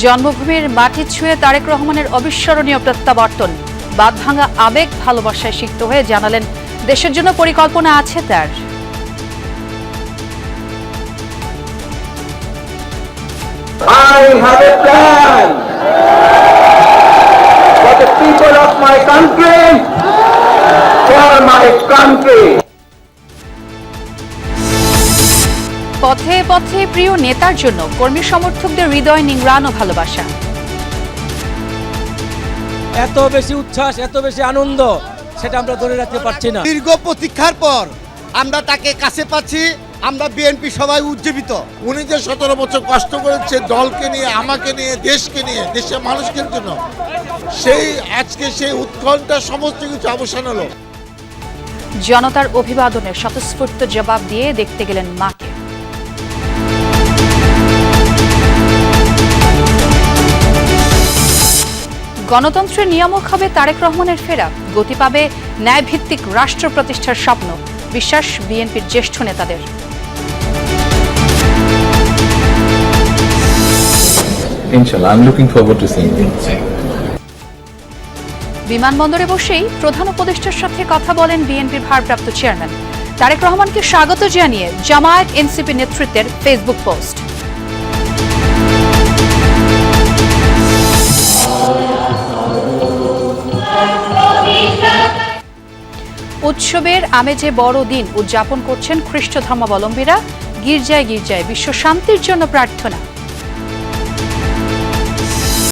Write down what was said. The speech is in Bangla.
জন্মভূমির মাটি ছুঁয়ে তারেক রহমানের অবিস্মরণীয় প্রত্যাবর্তন, বাঁধভাঙা আবেগ ভালোবাসায় সিক্ত হয়ে জানালেন দেশের জন্য পরিকল্পনা আছে তার। I have a plan for the people of my country, for my country. পথে পথে প্রিয় নেতার জন্য কর্মী সমর্থকদের হৃদয় নিংড়ানো ভালোবাসা। এত বেশি উচ্ছ্বাস, এত বেশি আনন্দ, সেটা আমরা ধরে রাখতে পারছি না। দীর্ঘ প্রতীক্ষার পর আমরা তাকে কাছে পাচ্ছি। আমরা বিএনপি সবাই উজ্জীবিত। উনি যে 17 বছর কষ্ট করেছে দলকে নিয়ে, আমাকে নিয়ে, দেশকে নিয়ে, দেশের মানুষকে জন্য, সেই আজকে সেই উৎকণ্ঠা সমস্ত কিছু অবসান হলো। জনতার অভিবাদনের স্বতঃস্ফূর্ত জবাব দিয়ে দেখতে গেলেন মাকে। গণতন্ত্রের নিয়ামক হবে তারেক রহমানের ফেরা, গতি পাবে ন্যায়ভিত্তিক রাষ্ট্র প্রতিষ্ঠার স্বপ্ন, বিশ্বাস বিএনপির জ্যেষ্ঠ নেতাদের। Inshallah, I'm looking forward to seeing him. বিমানবন্দরে বসেই প্রধান উপদেষ্টার সাথে কথা বলেন বিএনপির ভারপ্রাপ্ত চেয়ারম্যান। তারেক রহমানকে স্বাগত জানিয়ে জামায়াত এনসিপি নেতৃত্বের ফেসবুক পোস্ট। উৎসবের আমেজে বড় দিন উদযাপন করছেন খ্রিস্ট ধর্মাবলম্বীরা। গির্জায় গির্জায় বিশ্ব শান্তির জন্য প্রার্থনা।